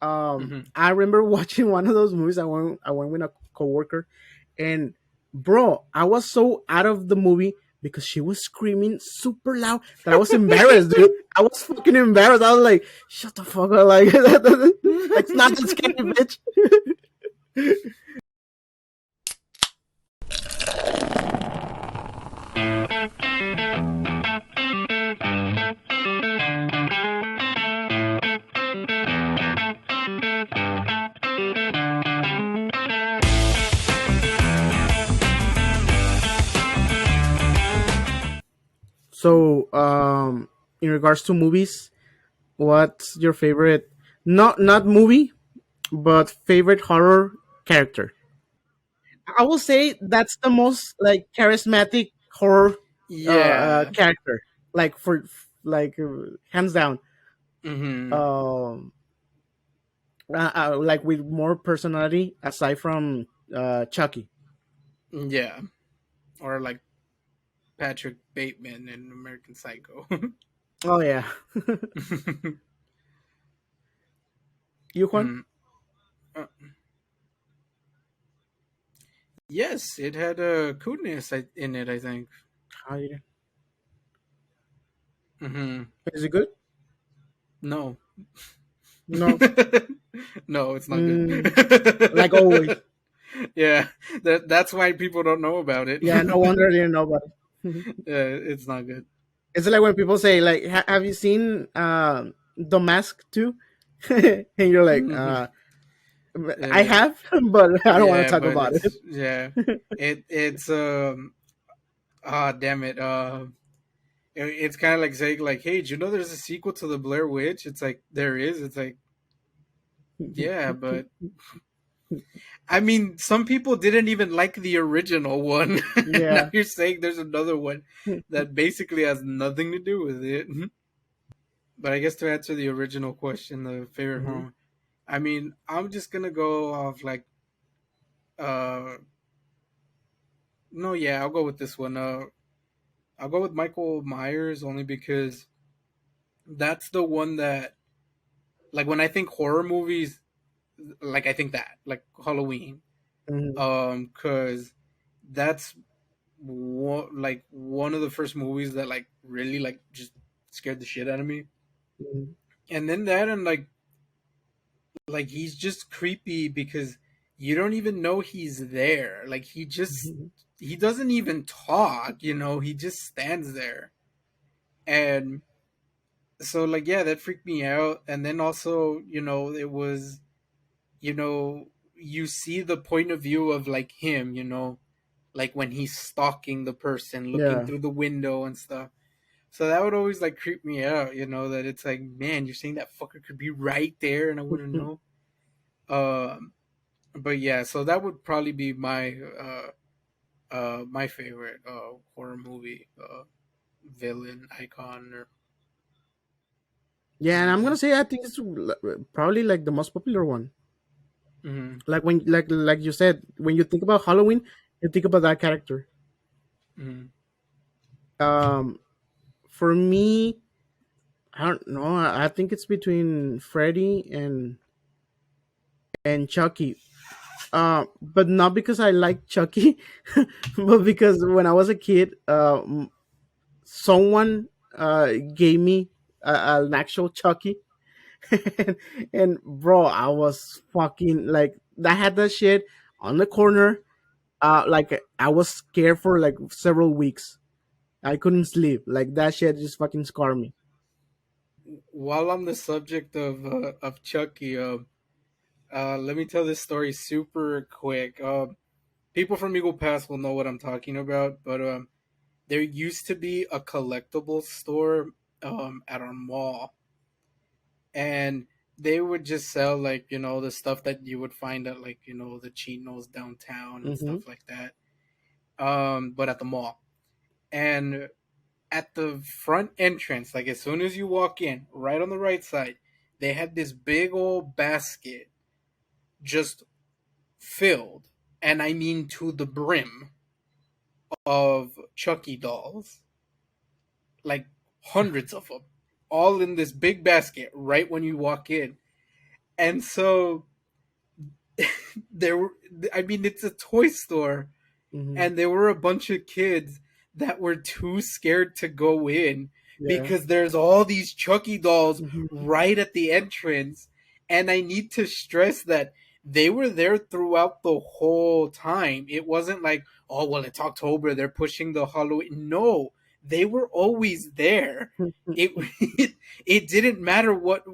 Mm-hmm. I remember watching one of those movies. I went with a coworker, and bro, I was so out of the movie because she was screaming super loud that I was embarrassed, dude. I was fucking embarrassed. I was like, "Shut the fuck up!" Like, like it's not that scary, bitch. So, in regards to movies, what's your favorite? Not movie, but favorite horror character. I will say that's the most like charismatic horror Yeah. character. Like like hands down. Mm-hmm. Um, like with more personality aside from Chucky. Yeah. Or like Patrick Bateman in American Psycho. Oh yeah, you Juan? Mm. Uh, yes, it had a coolness in it, I think. How you? Mm-hmm. Is it good? No. No. No, it's not good. Mm, like always. Yeah, that's why people don't know about it. Yeah, no wonder they didn't know about it. It's not good. It's like when people say like, "Have you seen The Mask too?" and you're like, "I Uh, have, but I don't want to yeah, talk but about it." it's yeah, it's ah damn it it's kind of like saying like, hey, do you know there's a sequel to the Blair Witch? It's like there is. It's like yeah, but I mean, some people didn't even like the original one. Now Yeah. you're saying there's another one that basically has nothing to do with it. But I guess to answer the original question, the favorite Hmm. horror, I mean, I'm just gonna go off like, uh, no, yeah, I'll go with this one. I'll go with Michael Myers only because that's the one that, like, when I think horror movies, like I think that, like Halloween, Hmm. because that's one of the first movies that like really like just scared the shit out of me. Hmm. And then that and like he's just creepy because you don't even know he's there. Like he doesn't even talk, he just stands there. And so like yeah, that freaked me out. And then also, it was, you know, you see the point of view of like him, like when he's stalking the person, looking Yeah. through the window and stuff. So that would always like creep me out, that it's like, man, you're saying that fucker could be right there and I wouldn't know. Um but yeah, so that would probably be my favorite horror movie villain icon or Yeah, and I'm gonna anything. say I think it's probably like the most popular one. Mm-hmm. Like when like you said, when you think about Halloween, you think about that character. Mm-hmm. Um, for me, I don't know. I think it's between Freddy and Chucky. But not because I like Chucky, but because when I was a kid, someone gave me an actual Chucky, and bro, I was fucking like I had that shit on the corner. Like I was scared for like several weeks. I couldn't sleep. Like that shit just fucking scarred me. While on the subject of Chucky, let me tell this story super quick. People from Eagle Pass will know what I'm talking about, but there used to be a collectible store at our mall, and they would just sell like the stuff that you would find at like the chinos downtown and Mm-hmm. stuff like that. But at the mall, and at the front entrance, like as soon as you walk in, right on the right side, they had this big old basket just filled, and I mean to the brim, of Chucky dolls, like hundreds of them, all in this big basket right when you walk in. And so there were, I mean, it's a toy store, Hmm. and there were a bunch of kids that were too scared to go in Yeah. because there's all these Chucky dolls Hmm. right at the entrance. And I need to stress that they were there throughout the whole time. It wasn't like, oh, well, it's October, they're pushing the Halloween. No, they were always there. It it didn't matter what,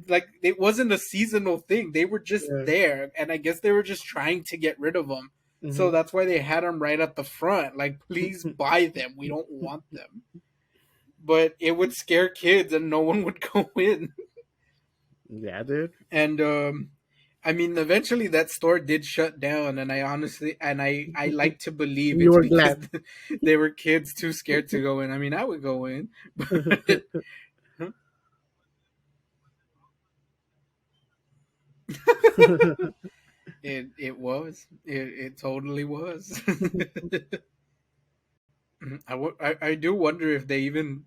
like, it wasn't a seasonal thing. They were just Yeah. there, and I guess they were just trying to get rid of them, so Hmm. that's why they had them right at the front. Like, please buy them. We don't want them. But it would scare kids and no one would go in. Yeah, dude. And I mean, eventually that store did shut down, and I honestly, and I like to believe You it's were because glad. they were kids too scared to go in. I mean, I would go in, but it totally was. I do wonder if they even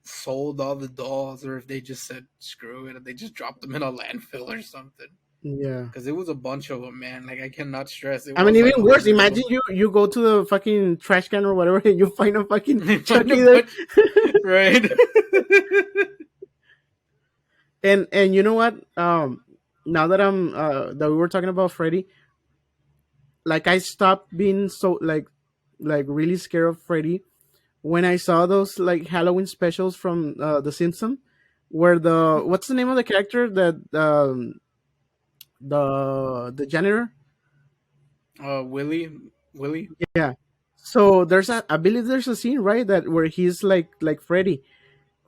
sold all the dolls, or if they just said screw it and they just dropped them in a landfill or something. Yeah. Because it was a bunch of them, man. Like, I cannot stress. It I mean, was even like a worse. hundred of Imagine them. you go to the fucking trash can or whatever, and you find a fucking Find a Chucky there. bunch, right? And you know what? Now that that we were talking about Freddy, like I stopped being so like really scared of Freddy when I saw those like Halloween specials from The Simpsons, where the what's the name of the character that the janitor? Willie. Yeah. So there's a I believe there's a scene right that where he's like Freddy.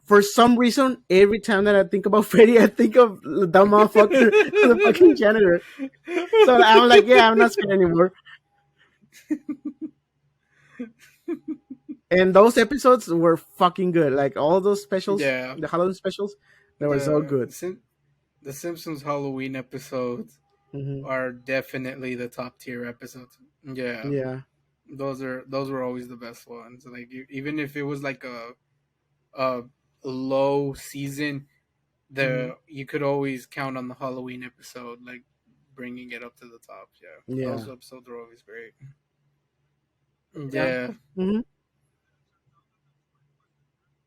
For some reason, every time that I think about Freddy, I think of the motherfucker, the fucking janitor. So I'm like, yeah, I'm not scared anymore. And those episodes were fucking good. Like all those specials, Yeah, the Halloween specials, they were so the good. the Simpsons Halloween episodes Hmm. are definitely the top tier episodes. Yeah, Yeah. those were always the best ones. Like, even if it was like a low season, Hmm. the you could always count on the Halloween episode, like, bringing it up to the top. Yeah, those Yeah. episodes are always great. Yeah. Yeah. Hmm.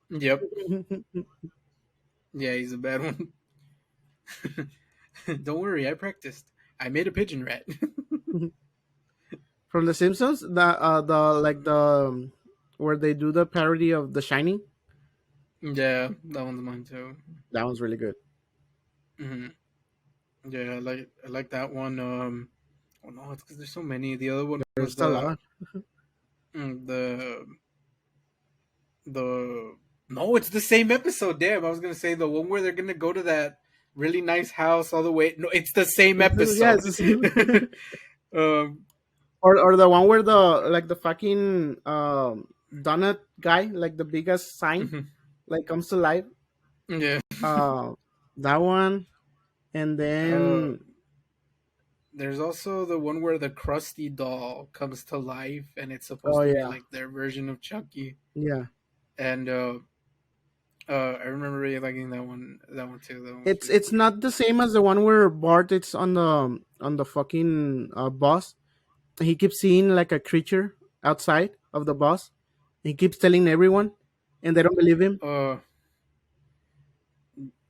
Yep. Yeah, he's a bad one. Don't worry, I practiced. I made a pigeon rat. From The Simpsons, the where they do the parody of The Shining. Yeah, that one's mine too. That one's really good. Hmm. Yeah, I like that one. Oh no, it's because there's so many. The other one was There's a lot. the the no, it's the same episode. Damn, I was gonna say the one where they're gonna go to that really nice house all the way. No, it's the same Yeah, it's episode. the same. um, Or the one where the fucking donut guy, like the biggest sign, mhm. like comes to life. Yeah. Uh, that one, and Uh, then there's also the one where the Krusty doll comes to life, and it's oh supposed to be yeah, like their version of Chucky. yeah. And I remember really liking that one. That one too. That one was It's pretty it's funny. not the same as the one where Bart it's on the fucking boss. He keeps seeing like a creature outside of the boss. He keeps telling everyone, and they don't believe him.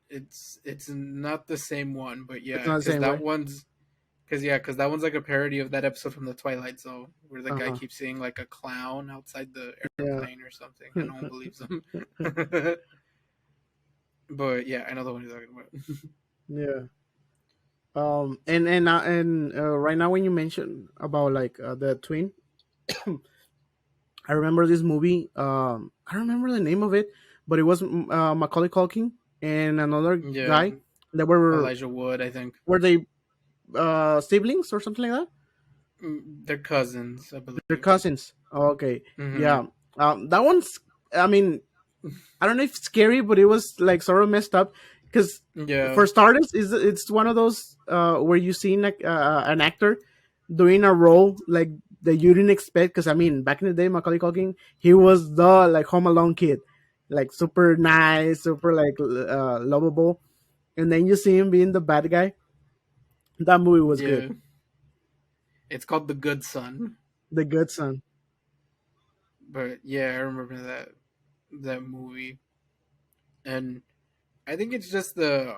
It's not the same one, but It's yeah, not the because same, that right? one's because that one's like a parody of that episode from the Twilight Zone where the Uh guy huh. keeps seeing like a clown outside the Yeah. airplane or something, and no one believes him. But yeah, I know the one you're talking about. Yeah. Right now when you mentioned about like the twin, I remember this movie. I don't remember the name of it, but it was Macaulay Culkin and another Yeah, guy that Elijah Wood, I think. were they siblings or something like that. They're cousins, I They're believe. cousins. Oh, okay, Hmm. yeah. That one's. I mean, I don't know if it's scary, but it was like sort of messed up because Yeah. for starters, is it's one of those where you see like, an actor doing a role like that you didn't expect. Because I mean, back in the day, Macaulay Culkin, he was the like Home Alone kid, like super nice, super like lovable, and then you see him being the bad guy. That movie was good. Yeah, it's called The Good Son. The Good Son. But yeah, I remember that movie, and I think it's just the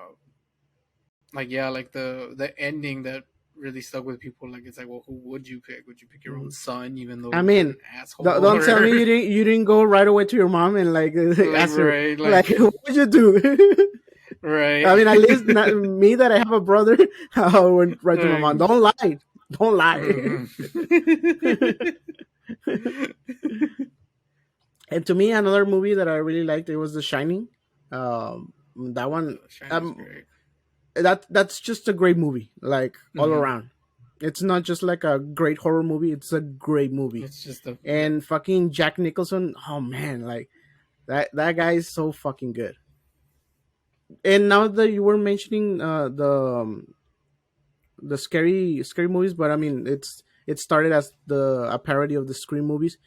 like yeah, like the ending that really stuck with people. Like it's like, well, who would you pick? Would you pick your own Mhm. son, even though I he was mean, an asshole? don't tell me Or you didn't go right away to your mom and like like ask her right, like like what would you do? right. I mean, at least not, me that I have a brother, I went right to my mom. Like, Don't lie, don't lie. mhm. And to me, another movie that I really liked it was The Shining. That one, Shining's um, great. that's just a great movie, like all Hmm. around. It's not just like a great horror movie; it's a great movie. It's just a yeah. And fucking Jack Nicholson, oh man, like that guy is so fucking good. And now that you were mentioning the scary movies, but I mean it started as a parody of the Scream movies.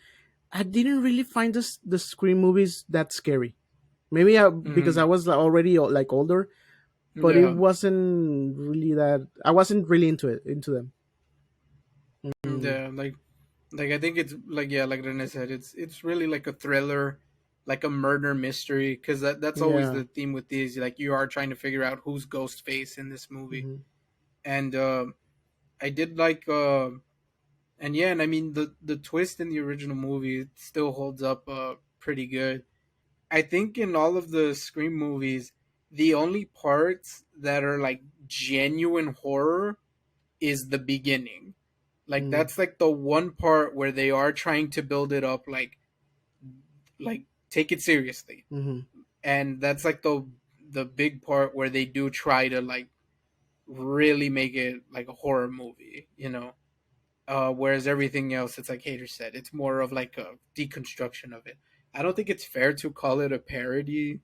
I didn't really find the Scream movies that scary. Maybe because I Hmm. was already like older, but it Yeah. wasn't really that. I wasn't really into them. Mm, Yeah, like I think it's like yeah, like Rene said, it's really like a thriller, like a murder mystery, because that's always yeah. the theme with these. Like you are trying to figure out who's Ghostface in this movie, Hmm. and I did like and yeah, and I mean the twist in the original movie it still holds up pretty good. I think in all of the Scream movies, the only parts that are like genuine horror is the beginning. Like Mm, that's like the one part where they are trying to build it up like take it seriously. hmm. And that's like the big part where they do try to like really make it like a horror movie, you know. Whereas everything else, it's like Hater said, it's more of like a deconstruction of it. I don't think it's fair to call it a parody,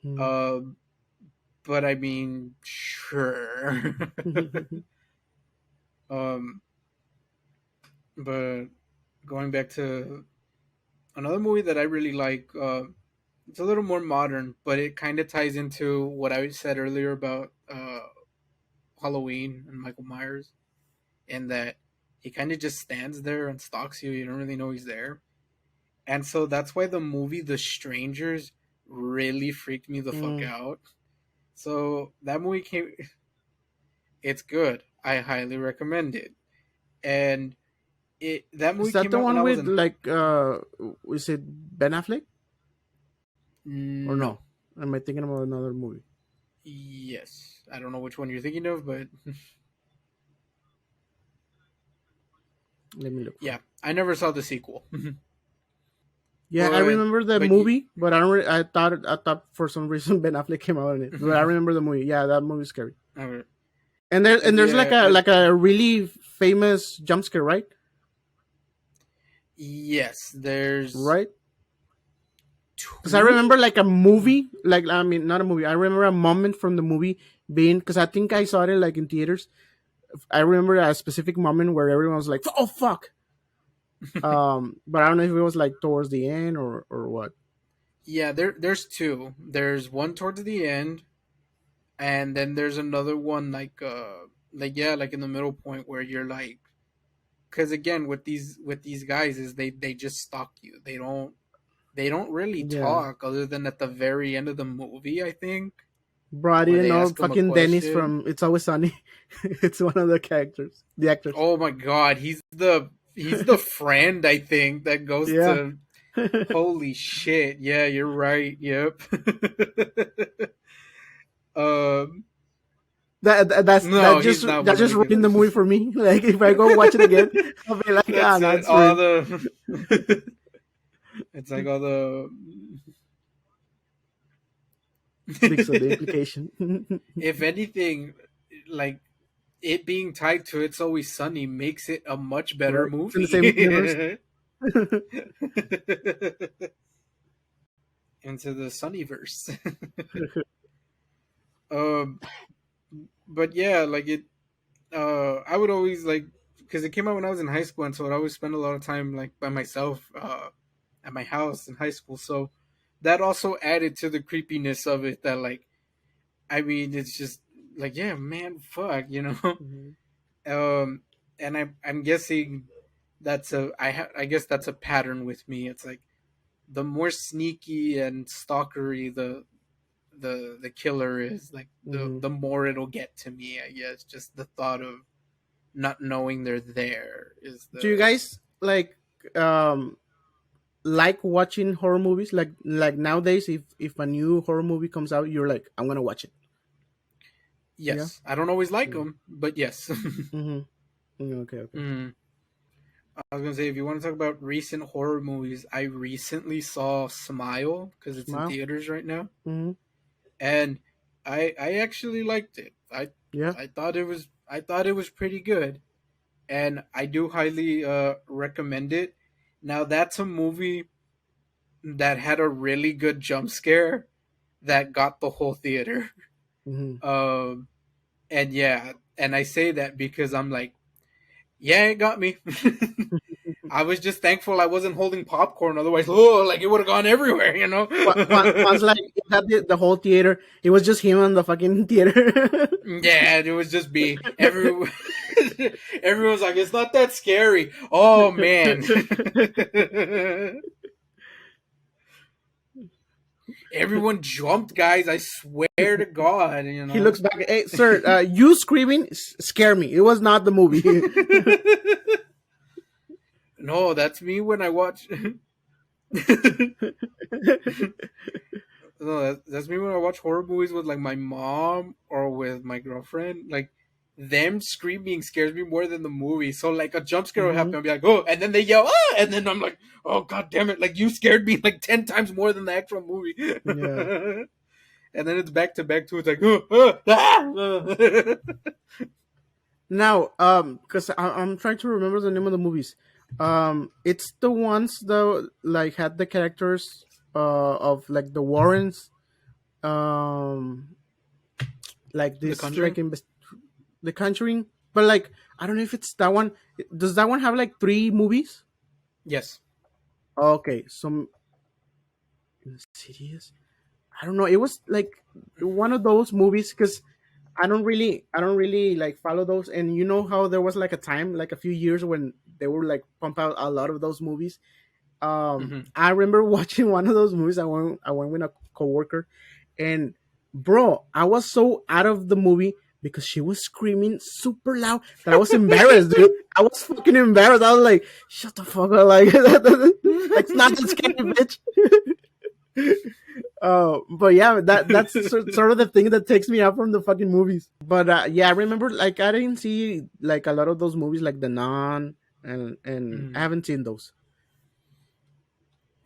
Mm. uh, but I mean, sure. um, but going back to another movie that I really like, it's a little more modern, but it kind of ties into what I said earlier about Halloween and Michael Myers, in that he kind of just stands there and stalks you. You don't really know he's there. And so that's why the movie The Strangers really freaked me the fuck Mm. out. So that movie came, it's good. I highly recommend it. And that Is movie that came the out when one I was with in like is it Ben Affleck or no. no? Am I thinking about another movie? Yes. I don't know which one you're thinking of, but Let me look for yeah, it. I never saw the sequel. Yeah, I but remember the but movie, but I don't. I thought for some reason Ben Affleck came out in it, but I remember the movie. Yeah, that movie's scary. okay. And there's like Yeah, a really famous jump scare, right? yes, there's Right? Because I two. remember like a movie, like I mean not a movie. I remember a moment from the movie being because I think I saw it like in theaters. I remember a specific moment where everyone was like, "Oh fuck!" But I don't know if it was like towards the end or what. Yeah, there's two. There's one towards the end, and then there's another one like yeah, like in the middle point where you're like, because again with these guys is they just stalk you. They don't really Yeah, talk other than at the very end of the movie, I think, bro, I where didn't they know ask him a fucking Dennis question. from It's Always Sunny. It's one of the characters, the actors. Oh my god, he's the friend I think that goes Yeah. to. Holy shit! Yeah, you're right. Yep. um, That no, he's just not that one of just the good ruined the ones. movie for me. Like if I go watch it again, I'll be like, ah, That's no, it. it's All ruined. the it's like all the Because of the implication. if anything, like it being tied to It's Always Sunny makes it a much better Right? It's in the same universe. movie. Into the Sunnyverse. um, but yeah, like it. I would always like because it came out when I was in high school, and so I'd always spend a lot of time like by myself at my house in high school. So that also added to the creepiness of it. That like, I mean, it's just like, yeah, man, fuck, you know. Mhm. And I'm guessing I guess that's a pattern with me. It's like the more sneaky and stalkery the killer is, like Mhm. the more it'll get to me. I guess just the thought of not knowing they're there is Do you the guys um like watching horror movies? Like nowadays, if a new horror movie comes out, you're like, I'm gonna watch it. Yeah. yes. I don't always like Mm. them, but yes. Mhm. Okay. Okay. Mm. I was gonna say, if you want to talk about recent horror movies, I recently saw Smile because it's in Smile. theaters right now, Mhm. and I actually liked it. Yeah. I thought it was pretty good, and I do highly recommend it. Now that's a movie that had a really good jump scare that got the whole theater. Mhm. Um, and yeah, and I say that because I'm like, yeah, it got me. I was just thankful I wasn't holding popcorn, otherwise, oh, like it would have gone everywhere, you know. Once like it had the whole theater, it was just him in the fucking theater. Yeah, it was just me. Everyone's like, it's not that scary. Oh man. Everyone jumped, guys. I swear to God, you He know. looks back. Hey, sir, you screaming scare me. It was not the movie. No, that's me when I watch. No, that's me when I watch horror movies with like my mom or with my girlfriend. Like them screaming scares me more than the movie. So like a jump scare will Hmm. happen, I'll be like, oh, and then they yell, ah, and then I'm like, oh god damn it! Like you scared me like 10 times more than the actual movie. Yeah. And then it's back to back too. It's like, oh, ah. Now, because I'm trying to remember the name of the movies. It's the ones that like had the characters of like the Warrens, um, like The this like Conjuring. The Conjuring, but like I don't know if it's that one. Does that one have like three movies? Yes. Okay, so Insidious. I don't know. It was like one of those movies because I don't really like follow those. And you know how there was like a time, like a few years when they were like pump out a lot of those movies. Hmm. I remember watching one of those movies. I went with a coworker, and bro, I was so out of the movie because she was screaming super loud that I was embarrassed, dude. I was fucking embarrassed. I was like, "Shut the fuck up!" Like, like it's not that scary, bitch. But yeah, that's sort of the thing that takes me out from the fucking movies. But yeah, I remember like I didn't see like a lot of those movies like The Nun, and I Hmm. haven't seen those.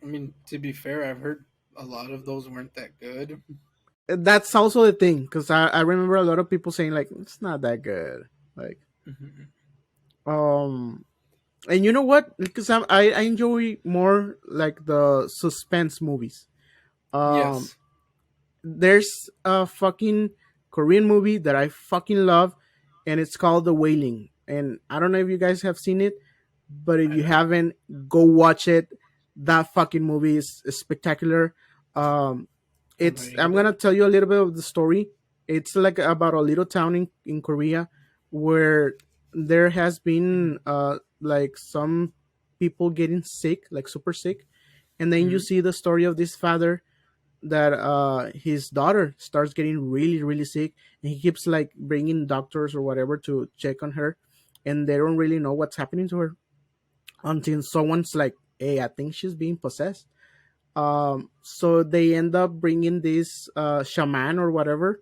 I mean, to be fair, I've heard a lot of those weren't that good. That's also the thing because I remember a lot of people saying like it's not that good. Like Hmm. um, and you know what? Because I enjoy more like the suspense movies. Um, Yes. there's a fucking Korean movie that I fucking love, and it's called The Wailing. And I don't know if you guys have seen it, but if I you haven't. haven't, go watch it. That fucking movie is spectacular. Um, I'm it's writing I'm it gonna down. tell you a little bit of the story. It's like about a little town in Korea where there has Hmm. been like some people getting sick, like super sick, and then you Hmm. see the story of this father that his daughter starts getting really sick, and he keeps like bringing doctors or whatever to check on her, and they don't really know what's happening to her until someone's like, hey, I think she's being possessed. So they end up bringing this shaman or whatever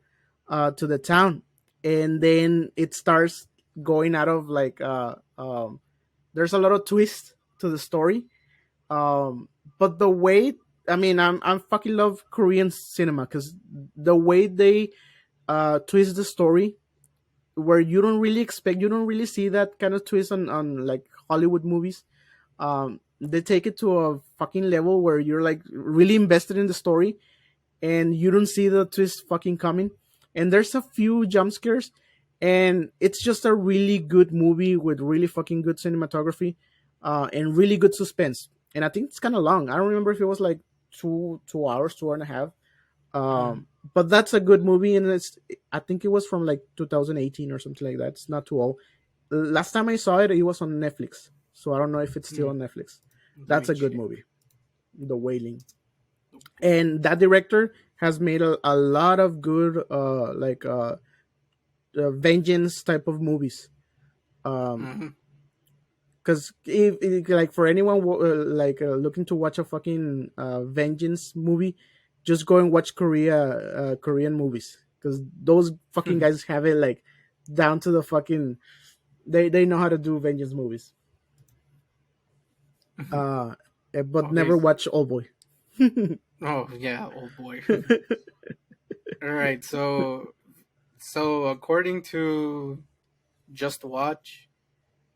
to the town, and then it starts going out of like there's a lot of twist to the story. um but the way, I mean, I'm fucking love Korean cinema because the way they twist the story where you don't really see that kind of twist on like Hollywood movies. They take it to a fucking level where you're like really invested in the story and you don't see the twist fucking coming. And there's a few jump scares, and it's just a really good movie with really fucking good cinematography, and really good suspense. And I think it's kind of long. I don't remember if it was like 2 hours, 2.5. Mm-hmm. But that's a good movie, and I think it was from like 2018 or something like that. It's not too old. Last time I saw it, it was on Netflix, so I don't know if it's still on Netflix. Let That's me a good check. movie, The Wailing, and that director has made a lot of good vengeance type of movies. Um, Mm-hmm. because if like for anyone looking to watch a fucking vengeance movie, just go and watch Korean movies because those fucking guys have it like down to the fucking. They know how to do vengeance movies. Uh, but Okay. never watch Old Boy. Oh yeah, old boy. All right. So according to Just Watch,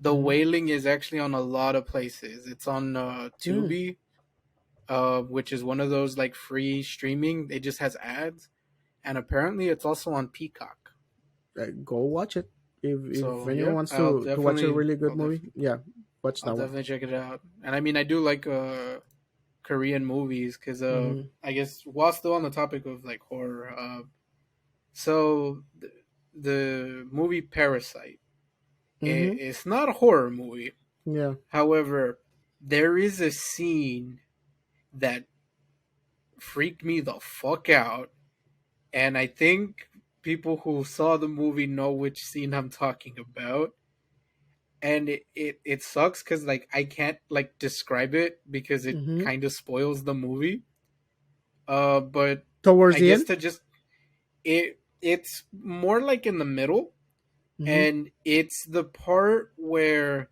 The Hmm. Wailing is actually on a lot of places. It's on Mm. Tubi, which is one of those like free streaming. It just has ads, and apparently it's also on Peacock. Go watch it if So anyone yeah, wants to watch a really good movie. Yeah, watch I'll that one. definitely check it out. And I mean, I do like Korean movies because Hmm. I guess while still on the topic of like horror, so the movie Parasite, Hmm. it's not a horror movie. Yeah. However, there is a scene that freaked me the fuck out, and I think people who saw the movie know which scene I'm talking about. And it sucks because like I can't like describe it because it Hmm. kind of spoils the movie. But Towards I the guess end. to just it's more like in the middle, Hmm. and it's the part where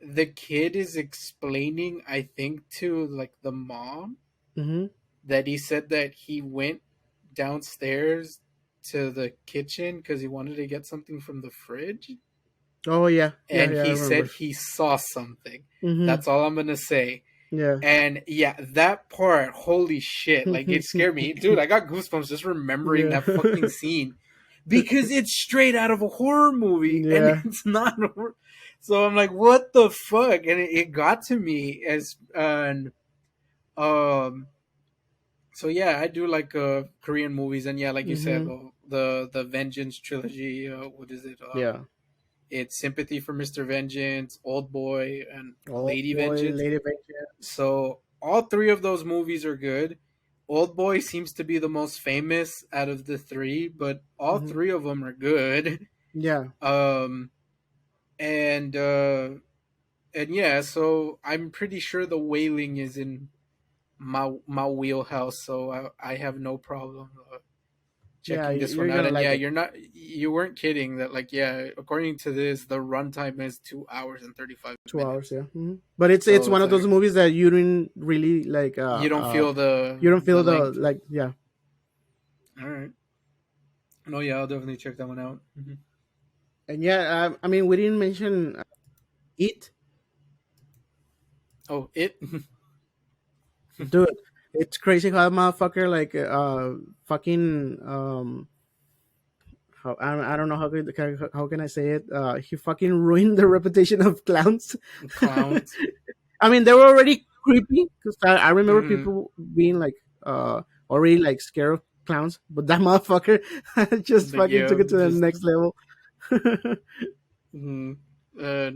the kid is explaining, I think, to like the mom Hmm. that he said that he went downstairs to the kitchen because he wanted to get something from the fridge, Oh yeah, yeah, and yeah. I he said remember. he saw something. Hmm. That's all I'm gonna say. Yeah. And yeah, that part, holy shit, like it scared me. Dude, I got goosebumps just remembering Yeah. that fucking scene because it's straight out of a horror movie and Yeah. it's not a horror. So I'm like, what the fuck? And it got to me as and um so yeah, I do like Korean movies, and yeah, like you said, Hmm. the Vengeance trilogy, what is it? Yeah. It's Sympathy for Mr. Vengeance, Old Boy, and Oh Lady boy, Vengeance. Lady Vengeance. So all three of those movies are good. Old Boy seems to be the most famous out of the three, but all Hmm. three of them are good. Yeah. Um, and uh, and yeah, so I'm pretty sure The Wailing is in my wheelhouse, so I have no problem Yeah. checking this one You're out. gonna And like yeah, it. you weren't kidding that like yeah, according to this, the runtime is 2 hours and 2 hours. minutes. Yeah. Hmm. But it's So one it's of those like movies that you didn't really like. you don't feel You don't the feel the length. like. Yeah. All right. No, yeah, I'll definitely check that one out. Mm-hmm. And yeah, I mean, we didn't mention it, Oh, it. dude. It's crazy how a motherfucker like fucking I don't know how can I say it. He fucking ruined the reputation of clowns. Clowns. I mean, they were already creepy because I remember Mm-hmm. people being like already like scared of clowns, but that motherfucker just But fucking yeah, took it to the just. next level. Mm, uh,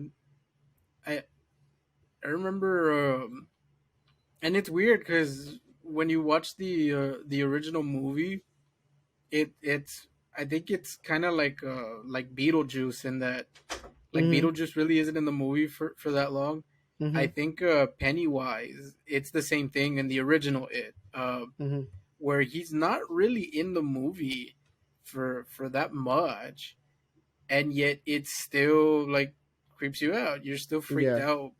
I I remember, and it's weird because when you watch the original movie, it's I think it's kind of like Beetlejuice in that like Hmm. Beetlejuice really isn't in the movie for that long. I Hmm. think Pennywise, it's the same thing in the original It, Hmm. where he's not really in the movie for that much, and yet it still like creeps you out. You're still freaked Yeah. out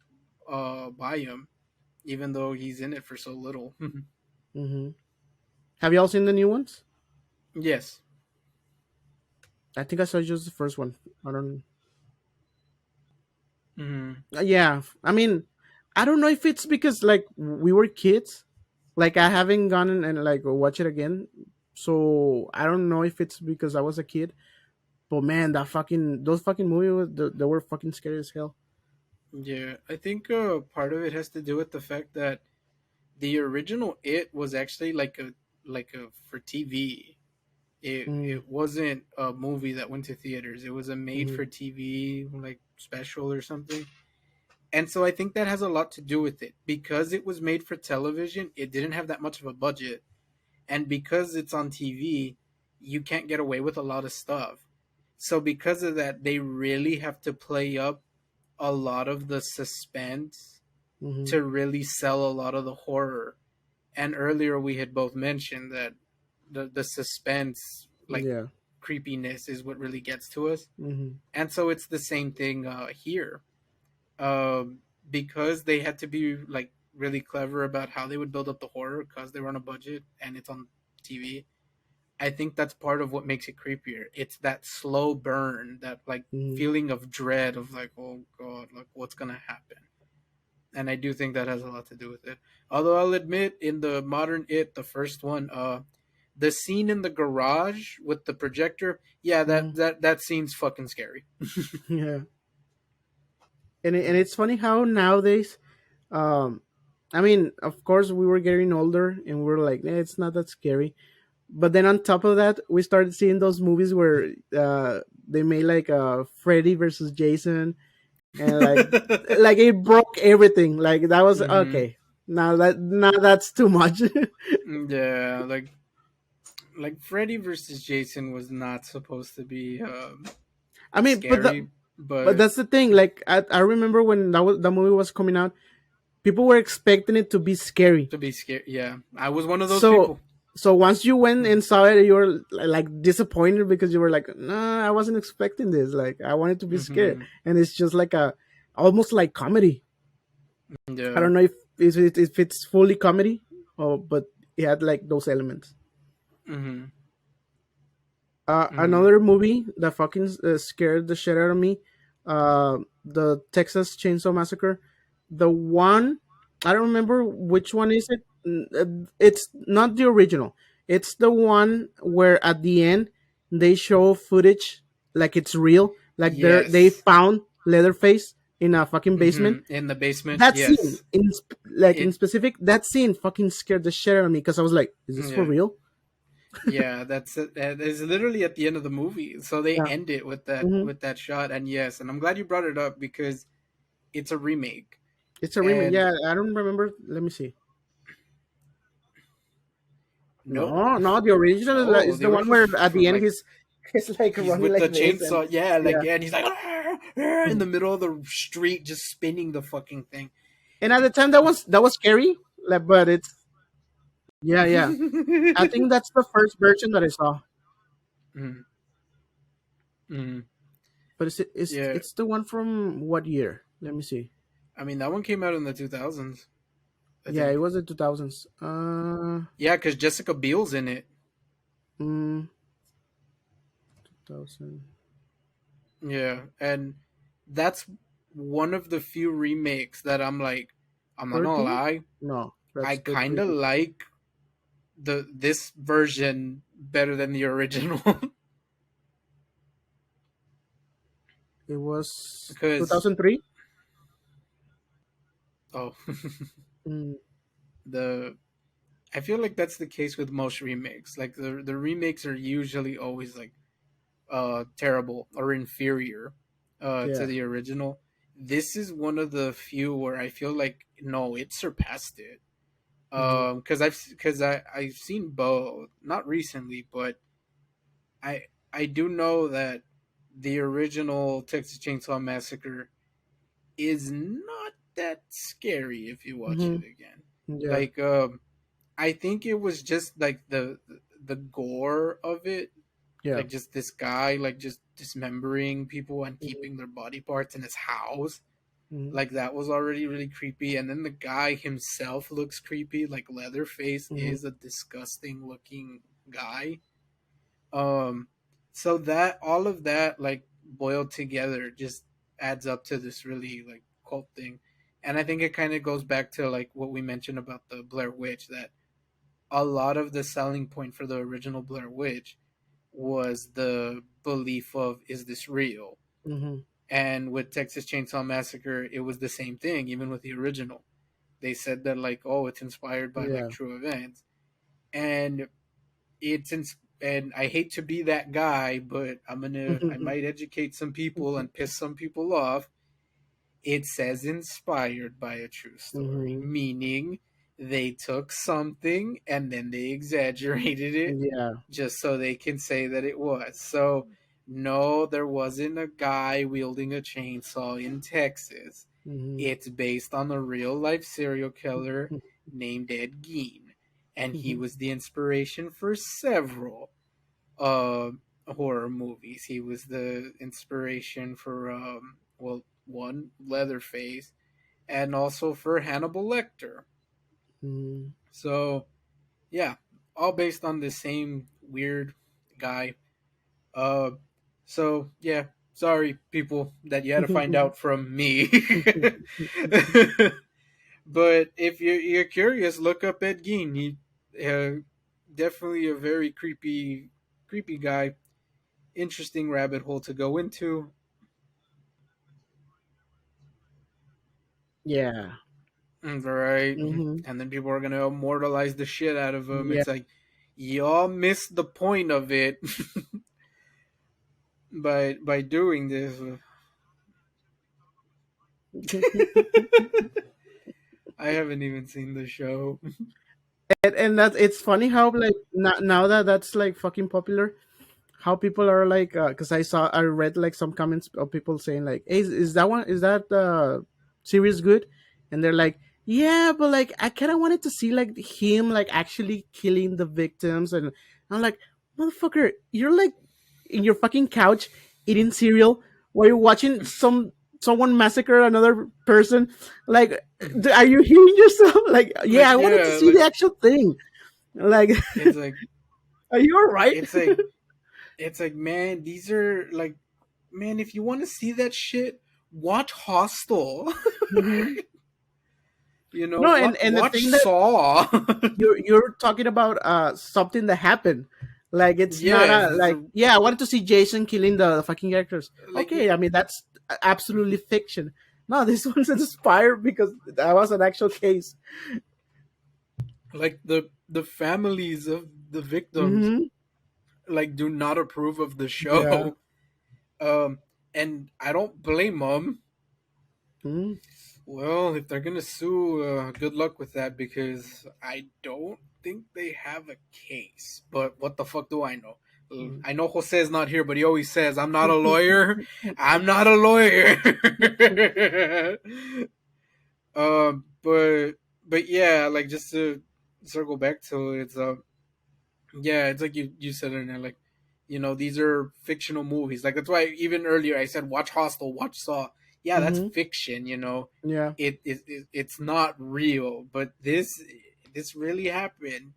by him, even though he's in it for so little. Hmm. Have y'all seen the new ones? Yes. I think I saw just the first one. I don't. Mm-hmm. Yeah, I mean, I don't know if it's because like we were kids. Like I haven't gone and like watch it again, so I don't know if it's because I was a kid. But man, that fucking those fucking movies they were fucking scary as hell. Yeah, I think part of it has to do with the fact that the original It was actually like for TV. Mm, It wasn't a movie that went to theaters. It was a made mhm, for TV like special or something. And so I think that has a lot to do with it because it was made for television. It didn't have that much of a budget, and because it's on TV, you can't get away with a lot of stuff. So because of that, they really have to play up a lot of the suspense mhm. to really sell a lot of the horror. And earlier we had both mentioned that the suspense, like Yeah. creepiness, is what really gets to us. Mhm, And so it's the same thing here, um, because they had to be like really clever about how they would build up the horror because they were on a budget and it's on TV. I think that's part of what makes it creepier. It's that slow burn, that like mhm. feeling of dread of like, oh god, like what's gonna happen. And I do think that has a lot to do with it. Although I'll admit, in the modern It, the first one, the scene in the garage with the projector, yeah, Mhm. that scene's fucking scary. Yeah. And it's funny how nowadays, um, I mean, of course, we were getting older and we were like, it's not that scary. But then on top of that, we started seeing those movies where they made like Freddy versus Jason, and like it broke everything. Like that was Hmm. okay. Now that's too much. Yeah, like Freddy versus Jason was not supposed to be I mean, scary, but but that's the thing. Like I remember when the movie was coming out, people were expecting it to be scary. to be scary, yeah, I was one of those So people. so once you went and saw it, you were like disappointed because you were like, nah, I wasn't expecting this. Like I wanted to be scared, Hmm. and it's just like a almost like comedy. I Yeah. don't know if it's fully comedy, or but it had like those elements. Hmm. Hmm. Another movie that fucking scared the shit out of me, the Texas Chainsaw Massacre. The one, I don't remember which one is it. It's not the original. It's the one where at the end they show footage like it's real, like they Yes. found Leatherface in a fucking basement. In the basement, That scene yes. in It specific, that scene fucking scared the shit out of me because I was like, is this for Yeah. real? Yeah, that's it. It's literally at the end of the movie. So they Yeah. end it Hmm. with that shot. And yes, and I'm glad you brought it up because it's a remake. It's a remake. And Yeah, I don't remember. Let me see. no, No, the original is, no, is the the one original where at the end like he's like he's running with the like this, and chainsaw. Yeah, like yeah. yeah, and he's like "Ah, ah," in the middle of the street, just spinning the fucking thing. And at the time that was scary, like, but it's yeah, yeah. I think that's the first version that I saw, Mm, mm, but yeah, it's the one from what year? Let me see. I mean that one came out in the 2000s, I Yeah, it think. was the 2000s. Yeah, because Jessica Biel's in it. Mm, 2013? Yeah, and that's one of the few remakes that I'm like, I'm not gonna lie, No, I that's the kind of previous. like this version better than the original It was because 2003. oh Mm, the I feel like that's the case with most remakes. Like the remakes are usually always like terrible or inferior to yeah. the original. This is one of the few where I feel like no, it surpassed it. Hmm. Because I've seen both, not recently, but I I do know that the original Texas Chainsaw Massacre is not that scary if you watch Hmm. it again. Yeah. Like I think it was just like the gore of it, Yeah. like just this guy like just dismembering people and Hmm. keeping their body parts in his house. Hmm. Like that was already really creepy, and then the guy himself looks creepy. Like Leatherface Hmm. is a disgusting looking guy. Um, so that all of that like boiled together just adds up to this really like cult thing, and I think it kind of goes back to like what we mentioned about the Blair Witch, that a lot of the selling point for the original Blair Witch was the belief of is this real? Hmm. And with Texas Chainsaw Massacre, it was the same thing. Even with the original, they said that like, oh, it's inspired by like Yeah. true events. and it's in, and I hate to be that guy, but I might educate some people and piss some people off. It says inspired by a true story, Mhm. meaning they took something and then they exaggerated it Yeah. just so they can say that it was. So, no, there wasn't a guy wielding a chainsaw in Texas. Mhm. It's based on a real life serial killer named Ed Gein, and he was the inspiration for several uh, horror movies. He was the inspiration for well, one Leatherface, and also for Hannibal Lecter. Mhm. So yeah, all based on the same weird guy. Uh, so yeah, sorry people that you had to find out from me. But if you're curious, look up Ed Gein. He definitely a very creepy guy. Interesting rabbit hole to go into. Yeah. Right. Mhm. And then people are gonna immortalize the shit out of him. Yeah. It's like y'all missed the point of it by doing this. I haven't even seen the show. And that it's funny how like now that that's like fucking popular, how people are like, because I read like some comments of people saying like, hey, is that series good? And they're like, yeah, but like I kind of wanted to see like him like actually killing the victims. And I'm like, motherfucker, you're like in your fucking couch eating cereal while you're watching someone massacre another person. Like, are you hearing yourself? Like, yeah, Like I wanted to yeah, see the actual thing. Like, it's like are you all right? it's like it's like man, these are like man, if you want to see that shit, watch Hostel. No, and the Watch thing that Saw. you're talking about something that happened. Like it's not Yes, a it's like, a, yeah, I wanted to see Jason killing the fucking characters. like Okay, I mean that's absolutely fiction. No, this one's inspired because that was an actual case. the families of the victims Hmm. like do not approve of the Yeah. show. Um, and I don't blame them. Mhm. Well, if they're gonna sue, good luck with that because I don't think they have a case. But what the fuck do I know? I know Jose is not here, but he always says, "I'm not a lawyer. I'm not a lawyer." But yeah, like just to circle back to it, it's yeah, it's like you said in there, like these are fictional movies. Like that's why even earlier I said watch Hostel, watch Saw. Yeah, that's Mhm. fiction. Yeah. It's not real, but this really happened,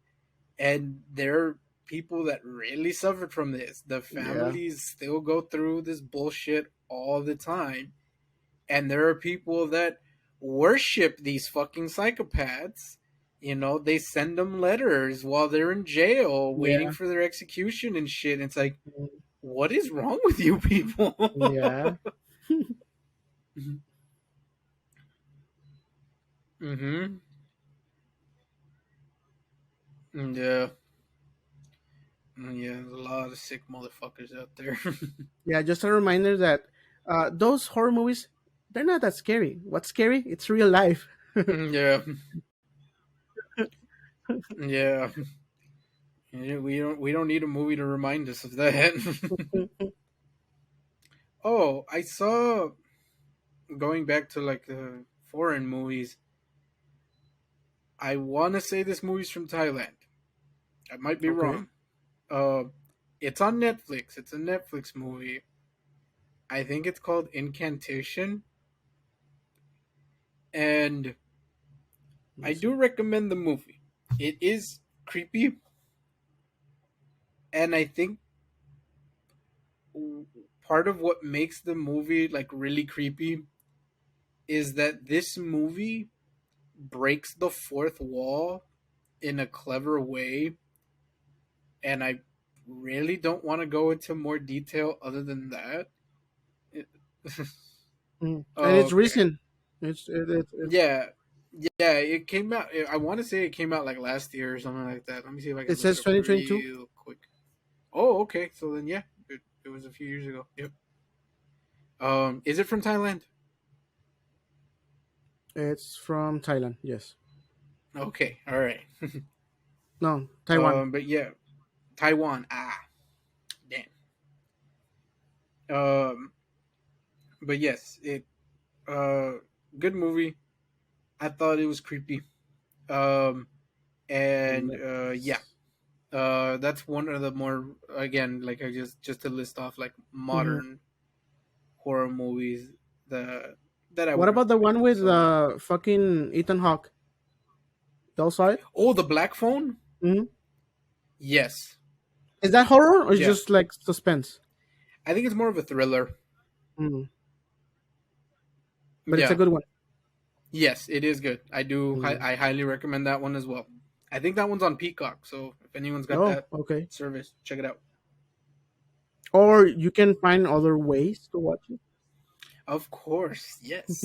and there are people that really suffered from this. The Yeah. families still go through this bullshit all the time, and there are people that worship these fucking psychopaths. They send them letters while they're in jail waiting Yeah. for their execution and shit. And it's like, what is wrong with you people? Yeah. Mm-hmm. Yeah. Yeah, there's a lot of sick motherfuckers out there. Yeah. Just a reminder that those horror movies, they're not that scary. What's scary? It's real life. Yeah. Yeah. Yeah, we don't need a movie to remind us of that. Oh, I saw, going back to like foreign movies. I want to say this movie's from Thailand. I might be Okay. wrong. Uh, it's on Netflix. It's a Netflix movie. I think it's called Incantation, and Let me I do see. recommend the movie. It is creepy, and I think part of what makes the movie like really creepy is that this movie breaks the fourth wall in a clever way, and I really don't want to go into more detail other than that. Mm. And Oh, it's okay. recent. It's Yeah. Yeah, it came out. I want to say it came out like last year or something like that. Let me see if I It can look it says up 2022. real quick. Oh, okay. So then, yeah, it was a few years ago. Yep. Is it from Thailand? It's from Thailand. Yes. Okay, all right. No, Taiwan. But yeah, Taiwan. Damn. Um, but yes, it uh, good movie. I thought it was creepy. Um, and yeah, Yes. that's one of the more, again, like I just to list off like Hmm. modern horror movies that that I What would about the one recommend. with So, fucking Ethan Hawke? Y'all saw it? oh, the Black Phone. Hmm. Yes, Is that horror or is it yeah, just like suspense? I think it's more of a thriller. Mm. But it's a Yeah, good one. yes, it is good. Mm. I highly recommend that one as well. I think that one's on Peacock. So if anyone's got Oh, that okay. service, check it out. Or you can find other ways to watch it. Of course, yes.